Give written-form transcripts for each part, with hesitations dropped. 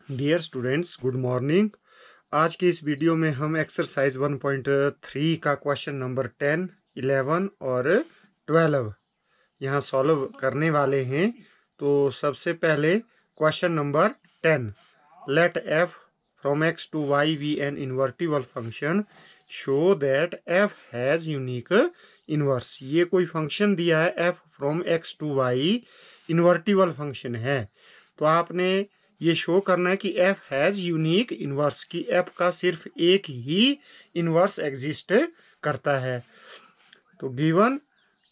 Dear students, good morning. आज की इस वीडियो में हम एक्सरसाइज 1.3 का क्वेश्चन नंबर 10, 11 और 12 यहाँ सॉल्व करने वाले हैं। तो सबसे पहले question number 10, let f from x to y be an invertible function show that f has unique inverse. ये कोई फंक्शन दिया है, f from x to y invertible function है। तो आपने ये शो करना है कि एफ हैज़ यूनिक इन्वर्स, की एफ का सिर्फ एक ही इन्वर्स एग्जिस्ट करता है। तो गिवन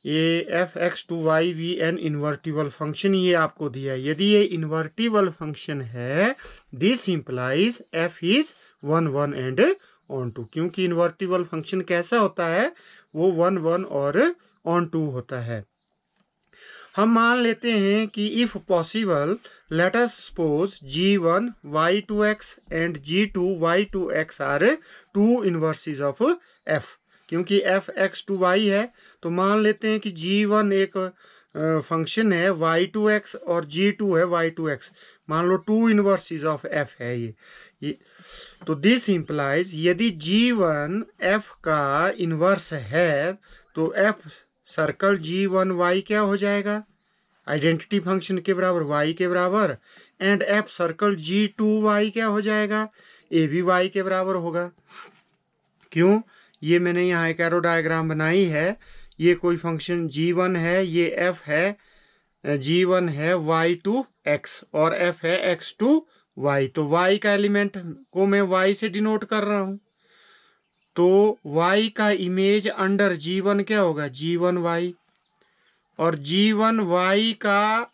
ये f x to y be an invertible function ये आपको दिया है। यदि ये इन्वर्टिबल फंक्शन है, this implies f is 1 1 and onto. क्योंकि इन्वर्टिबल फंक्शन कैसा होता है, वो 1 1 और ऑन टू होता है। हम मान लेते हैं कि if possible let us suppose g1 y2x and g2 y2x are two inverses of f। क्योंकि f x टू y है, तो मान लेते हैं कि g1 एक फंक्शन है y2x और g2 है y2x। मान लो टू इनवर्सेस ऑफ f है ये। तो दिस इम्प्लाइज यदि g1 f का इनवर्स है तो f सर्कल g1y क्या हो जाएगा, आइडेंटिटी फंक्शन के बराबर y के बराबर, एंड f सर्कल g2y क्या हो जाएगा, ए भी y के बराबर होगा। क्यों, ये मैंने यहाँ एक एरो डायग्राम बनाई है। ये कोई फंक्शन g1 है, ये f है, g1 है y2x और f है x2y। तो y का एलिमेंट को मैं y से डिनोट कर रहा हूँ। तो y का इमेज अंडर g1 क्या होगा, g1y, और g1y का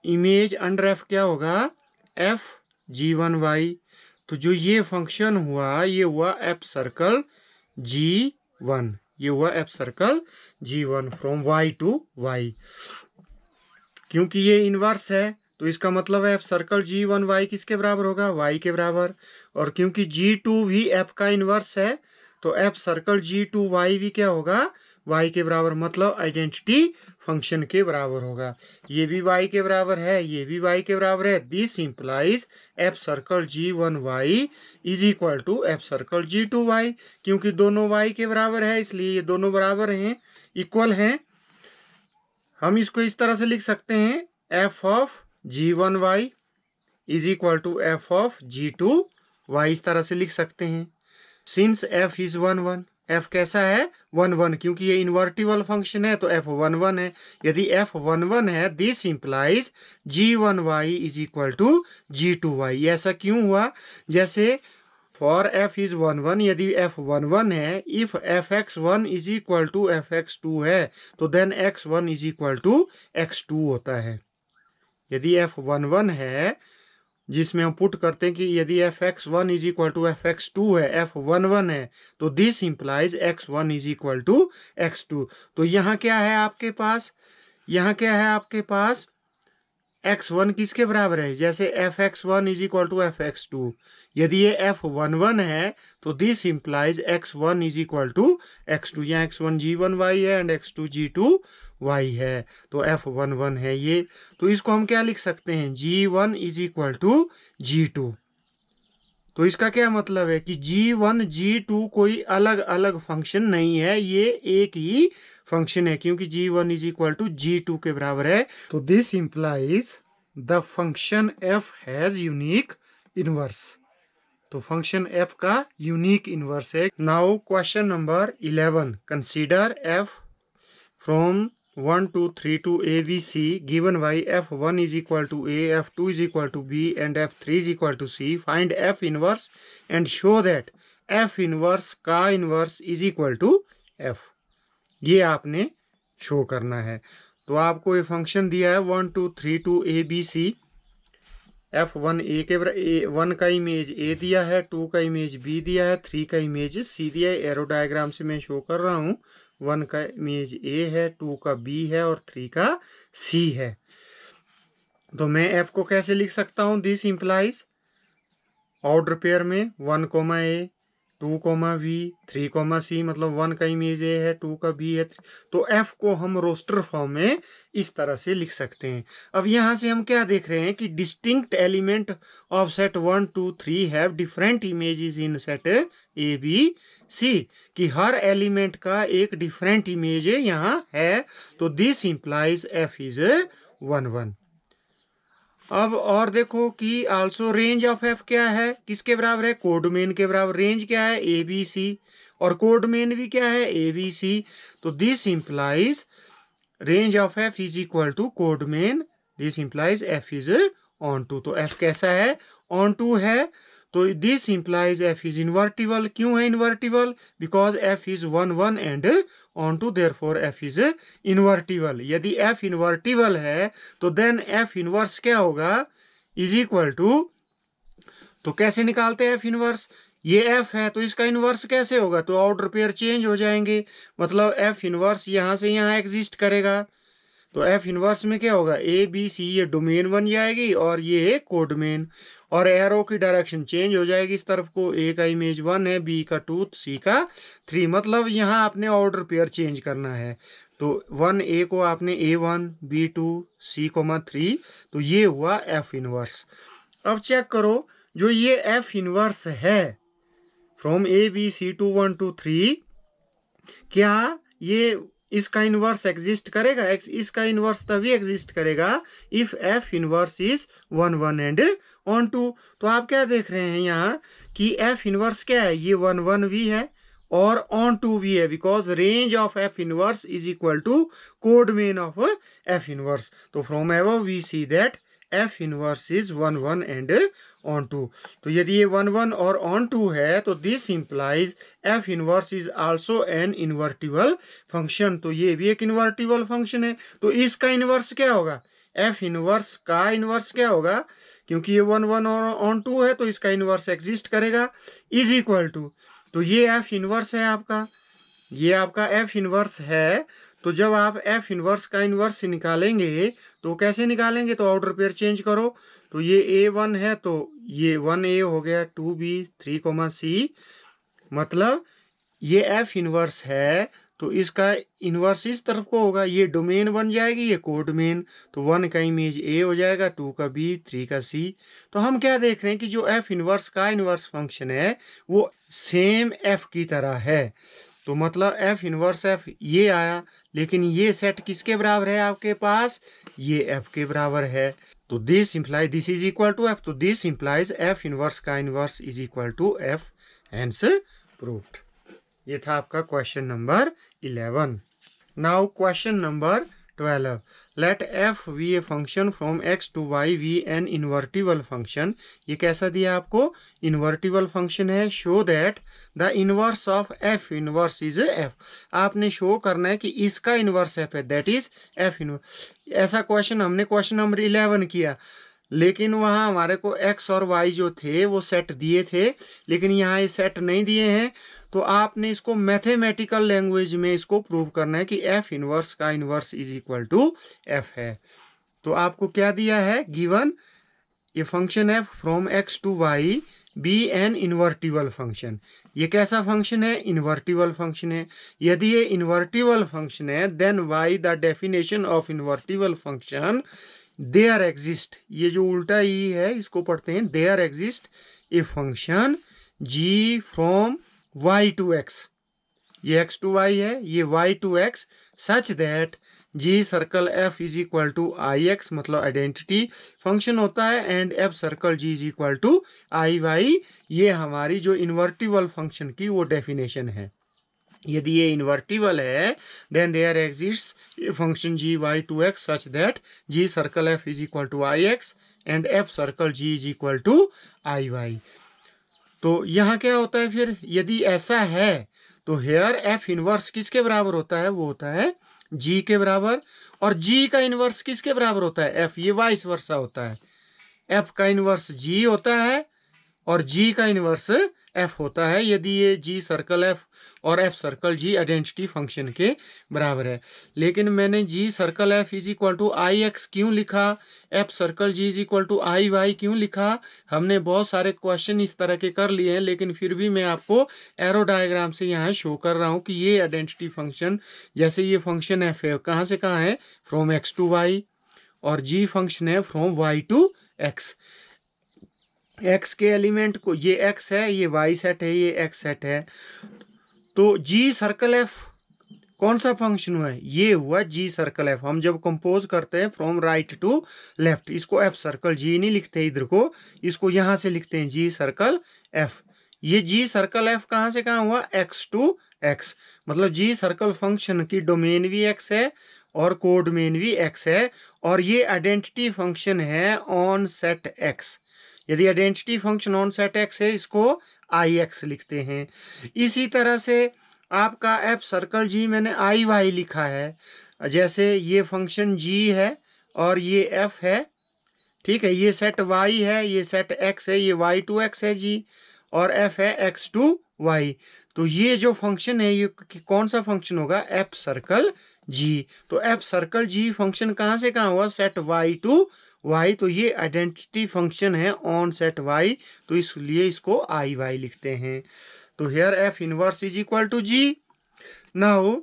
इमेज अंडर f क्या होगा, f g1y। तो जो ये फंक्शन हुआ, ये हुआ f सर्कल g1, ये हुआ f circle g1 from y to y। क्योंकि ये इनवर्स है तो इसका मतलब है f सर्कल g1y किसके बराबर होगा, y के बराबर। और क्योंकि g2 भी f का इनवर्स है तो f सर्कल g2y भी क्या होगा, y के बराबर, मतलब आइडेंटिटी फंक्शन के बराबर होगा। ये भी y के बराबर है, ये भी y के बराबर है। This implies f circle g1y is equal to f circle g2y। क्योंकि दोनों y के बराबर है इसलिए ये दोनों बराबर हैं, इक्वल हैं। हम इसको इस तरह से लिख सकते हैं, f of g1y is equal to f of g2y, इस तरह से लिख सकते हैं। सिंस f इज 1 1, f कैसा है, 1 1, क्योंकि ये इन्वर्टिबल फंक्शन है तो f 1 1 है। यदि f 1 1 है, this implies g1y is equal to g2y। ऐसा क्यों हुआ, जैसे फॉर f इज 1 1, यदि f 1 1 है, if fx1 is equal to fx2 है, तो then x1 is equal to x2 होता है। यदि f 1 1 है, जिसमें हम पुट करते हैं कि यदि fx1 is equal to fx2 है, f1 1 है, तो this implies x1 is equal to x2। तो यहाँ क्या है आपके पास, यहाँ क्या है आपके पास, x1 किसके बराबर है, जैसे fx1 is equal to fx2। यदि ये f11 है तो this implies x1 is equal to x2। यहाँ x1 g1y है एंड x2 g2y है, तो f11 है ये। तो इसको हम क्या लिख सकते हैं, g1 is equal to g2। तो इसका क्या मतलब है कि g1 g2 कोई अलग अलग फंक्शन नहीं है, ये एक ही फंक्शन है, क्योंकि g1 is equal to g2 के बराबर है। तो this implies the function f has unique inverse. तो फंक्शन f का यूनिक इनवर्स है। Now question number 11, consider f from 1 2 3 to ABC given by f1 is equal to a, f2 is equal to b and f3 is equal to c. Find f inverse and show that f inverse का inverse is equal to f। ये आपने show करना है। तो आपको ये function दिया है 1 2 3 to ABC। f1 ए के 1 का इमेज ए दिया है, 2 का इमेज बी दिया है, 3 का इमेज सी दिया है। एरो डायग्राम से मैं शो कर रहा हूँ, 1 का इमेज ए है, 2 का बी है और 3 का सी है। तो मैं f को कैसे लिख सकता हूँ, दिस इंप्लाइज ऑर्डर पेयर में 1 ए 2, V, 3, C, मतलब 1 का इमेज ए है, 2 का बी है। तो एफ को हम रोस्टर फॉर्म में इस तरह से लिख सकते हैं। अब यहाँ से हम क्या देख रहे हैं कि distinct element of set 1, 2, 3 have different images in set A B C, कि हर एलिमेंट का एक डिफरेंट इमेज यहाँ है। तो दिस इंप्लाइज एफ इज 1, 1। अब और देखो कि आल्सो रेंज ऑफ एफ क्या है, किसके बराबर है, कोड मेन के बराबर। रेंज क्या है, ए बी सी, और कोड मेन भी क्या है, ए बी सी। तो this implies range of f is equal to codomain, this implies f is onto. तो एफ कैसा है, ऑन टू है। तो this implies f is invertible. क्यों है invertible, because f is 1, 1 and onto, therefore f is invertible. यदि f invertible है तो देन एफ इनवर्स क्या होगा, इज इक्वल टू, तो कैसे निकालते हैं एफ इनवर्स, ये एफ है तो इसका इनवर्स कैसे होगा, तो ऑर्डर पेयर चेंज हो जाएंगे, मतलब एफ इनवर्स यहां से यहां एग्जिस्ट करेगा। तो एफ इनवर्स में क्या होगा, ए बी सी, ये डोमेन बन जाएगी और ये कोड मेन, और एरो की डायरेक्शन चेंज हो जाएगी इस तरफ को। ए का इमेज 1 है, बी का 2, सी का 3, मतलब यहाँ आपने ऑर्डर पेयर चेंज करना है। तो 1 ए को आपने A1, B2, C, 3, तो ये हुआ एफ इनवर्स। अब चेक करो, जो ये एफ इनवर्स है फ्रॉम ABC to 1 to 3, क्या ये इसका इनवर्स एग्जिस्ट करेगा, इसका इनवर्स तभी एग्जिस्ट करेगा if f inverse is 1, 1 and onto. तो आप क्या देख रहे हैं यहाँ कि एफ इनवर्स क्या है, ये 1, 1 भी है और ऑन टू भी है, because range of f inverse is equal to codomain of f inverse. तो from above we see that f inverse is 1, 1 and onto. तो यदि ये 1, 1 और ऑन टू है तो this implies f inverse is also an invertible function. तो ये भी एक इन्वर्टिबल फंक्शन है। तो इसका इनवर्स क्या होगा, एफ इनवर्स का इनवर्स क्या होगा, क्योंकि ये 1, 1 और ऑन टू है तो इसका इनवर्स एग्जिस्ट करेगा, इज इक्वल टू, तो ये एफ इनवर्स है आपका, ये आपका एफ इनवर्स है। तो जब आप एफ इनवर्स का इनवर्स निकालेंगे तो कैसे निकालेंगे, तो ऑर्डर पेयर चेंज करो। तो ये A1 है तो ये 1A हो गया, 2B, 3, C, मतलब ये एफ इनवर्स है तो इसका इनवर्स इस तरफ को होगा, ये डोमेन बन जाएगी, ये कोड मेन। तो 1 का इमेज A हो जाएगा, 2 का B, 3 का C। तो हम क्या देख रहे हैं कि जो एफ इनवर्स का इनवर्स फंक्शन है वो सेम एफ की तरह है। तो मतलब एफ इनवर्स एफ ये आया, लेकिन ये सेट किसके बराबर है आपके पास, ये एफ के बराबर है। तो this implies this is equal to f, तो दिस इंप्लाइज एफ इनवर्स का inverse is equal to f, hence proved. ये था आपका question number 11। Now question number 12, let f be a function from x to y be an invertible function. ये कैसा दिया आपको, invertible function है। Show that the inverse of f inverse is f, आपने show करना है कि इसका इनवर्स एफ है, दैट इज एफ इनवर्स। ऐसा क्वेश्चन हमने क्वेश्चन नंबर 11 किया, लेकिन वहाँ हमारे को एक्स और वाई जो थे वो सेट दिए थे, लेकिन यहाँ ये सेट नहीं दिए हैं। तो आपने इसको मैथमेटिकल लैंग्वेज में इसको प्रूव करना है कि एफ इनवर्स का inverse is equal to f है। तो आपको क्या दिया है, गिवन ये फंक्शन है from x to y be an invertible function. ये कैसा फंक्शन है, इन्वर्टिबल फंक्शन है। यदि ये इन्वर्टिबल फंक्शन है then by the definition of invertible function, there exist, ये जो उल्टा ई है इसको पढ़ते हैं, there exist a function g from y to x, ये x to y है, ये y to x, such that g circle f is equal to I x, मतलब आइडेंटिटी फंक्शन होता है, and f circle g is equal to I y. ये हमारी जो invertible function की वो डेफिनेशन है। यदि ये इन्वर्टिबल है then there exist function g y to x such that g circle f is equal to I x and f circle g is equal to I y. तो यहाँ क्या होता है फिर, यदि ऐसा है तो हेयर एफ इनवर्स किसके बराबर होता है, वो होता है जी के बराबर, और जी का इनवर्स किसके बराबर होता है, एफ, ये वाइस वर्सा होता है। एफ का इनवर्स जी होता है और जी का इन्वर्स एफ होता है यदि ये जी सर्कल एफ और f circle g identity function के बराबर है। लेकिन मैंने g circle f is equal to I x क्यों लिखा, f circle g is equal to I y क्यों लिखा? हमने बहुत सारे क्वेश्चन इस तरह के कर लिए हैं, लेकिन फिर भी मैं आपको एरो डायग्राम से यहाँ शो कर रहा हूँ कि ये आइडेंटिटी फंक्शन, जैसे ये फंक्शन एफ है कहाँ से कहाँ है, फ्रॉम एक्स टू वाई, और जी फंक्शन है from y to x. X के एलिमेंट को, ये एक्स है, ये वाई सेट है, ये एक्स सेट है, तो जी सर्कल एफ कौन सा फंक्शन हुआ है, ये हुआ जी सर्कल एफ। हम जब कंपोज करते हैं फ्रॉम राइट टू लेफ्ट, इसको एफ सर्कल जी नहीं लिखते इधर को, इसको यहां से लिखते हैं जी सर्कल एफ। ये जी सर्कल एफ कहां से कहां हुआ, एक्स टू एक्स, मतलब जी सर्कल फंक्शन की डोमेन भी एक्स है और कोडोमेन भी एक्स है, और ये आइडेंटिटी फंक्शन है ऑन सेट एक्स। यदि identity function on set x है, इसको आई एक्स लिखते हैं। इसी तरह से आपका एफ सर्कल जी मैंने आई वाई लिखा है, जैसे ये फंक्शन जी है और ये एफ है, ठीक है, ये सेट वाई है, ये सेट एक्स है, ये वाई टू एक्स है जी, और एफ है एक्स टू वाई। तो ये जो फंक्शन है ये कौन सा फंक्शन होगा, एफ सर्कल जी। तो एफ सर्कल जी फंक्शन कहाँ से कहाँ हुआ, सेट वाई टू वाई, तो ये आइडेंटिटी फंक्शन है ऑन सेट वाई, तो इसलिए इसको आई वाई लिखते हैं। तो here f inverse is equal to g. Now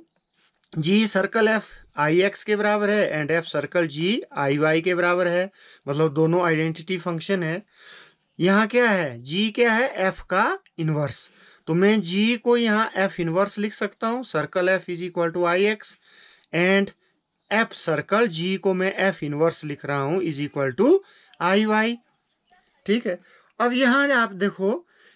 g circle f I x के बराबर है and f circle g I y के बराबर है, मतलब दोनों आइडेंटिटी फंक्शन है। यहाँ क्या है, जी क्या है, एफ का इनवर्स, तो मैं जी को यहाँ एफ इनवर्स लिख सकता हूँ, circle f is equal to I x, and f circle g को मैं एफ इनवर्स लिख रहा हूँ is equal to I y. ठीक है, अब यहाँ आप देखो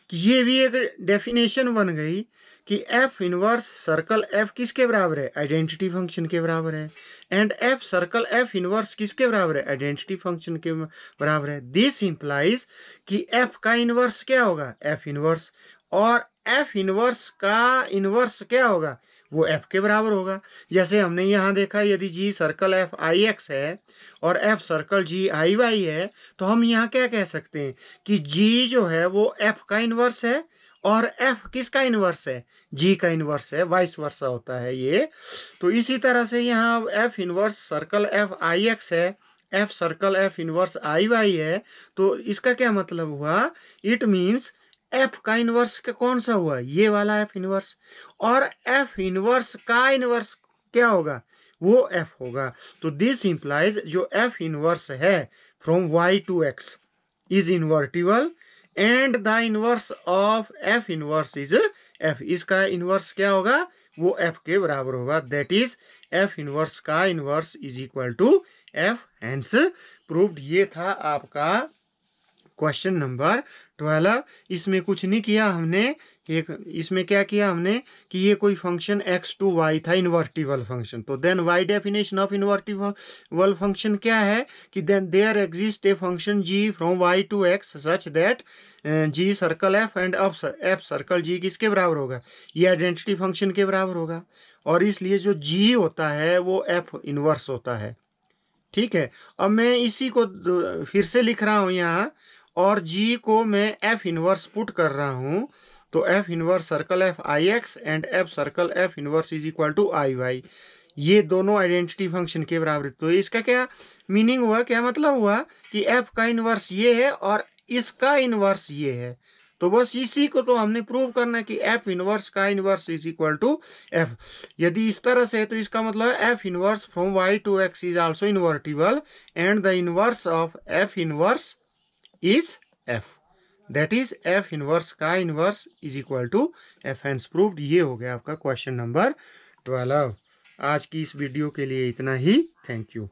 कि ये भी एक डेफिनेशन बन गई कि एफ इनवर्स सर्कल एफ किसके बराबर है, आइडेंटिटी फंक्शन के बराबर है, and f circle f inverse किसके बराबर है, आइडेंटिटी फंक्शन के बराबर है। दिस इंप्लाइज कि एफ का इनवर्स क्या होगा, एफ इनवर्स, और एफ इनवर्स का इनवर्स क्या होगा, वो एफ के बराबर होगा। जैसे हमने यहाँ देखा यदि जी सर्कल एफ आई एक्स है और f circle g I y है, तो हम यहाँ क्या कह सकते हैं कि जी जो है वो एफ का इनवर्स है और एफ किसका इनवर्स है, जी का इनवर्स है, वाइस वर्सा होता है ये। तो इसी तरह से यहाँ f inverse circle f I x है, f circle f inverse I y है, तो इसका क्या मतलब हुआ, इट मीन्स एफ का इनवर्स का कौन सा हुआ, ये वाला एफ इनवर्स, और एफ इनवर्स का इनवर्स क्या होगा, वो एफ होगा। तो दिस इंप्लाइज जो एफ इनवर्स है from y to x is invertible and the inverse of f inverse is f, इसका इनवर्स क्या होगा, वो एफ के बराबर होगा, दैट इज एफ इनवर्स का inverse is equal to f, hence proved. ये था आपका क्वेश्चन नंबर 12। इसमें कुछ नहीं किया हमने, एक इसमें क्या किया हमने कि ये कोई फंक्शन x टू y था, इन्वर्टिबल फंक्शन, तो then y definition of invertible function क्या है कि then there exist a function g from y to x such that g circle f and f circle g किसके बराबर होगा, ये identity function के बराबर होगा, और इसलिए जो g होता है वो f इनवर्स होता है। ठीक है, अब मैं इसी को फिर से लिख रहा हूँ यहाँ, और जी को मैं एफ इनवर्स पुट कर रहा हूँ, तो f inverse circle f I x and f circle f inverse is equal to I y, ये दोनों आइडेंटिटी फंक्शन के बराबर। तो इसका क्या मीनिंग हुआ, क्या मतलब हुआ कि एफ का इनवर्स ये है और इसका इनवर्स ये है, तो बस इसी को तो हमने प्रूव करना है कि एफ इनवर्स का inverse is equal to f. यदि इस तरह से है तो इसका मतलब है f inverse from y to x is also invertible and the inverse of f inverse is f, that is f inverse का inverse is equal to f, hence proved. ये हो गया आपका क्वेश्चन नंबर 12। आज की इस वीडियो के लिए इतना ही, थैंक यू।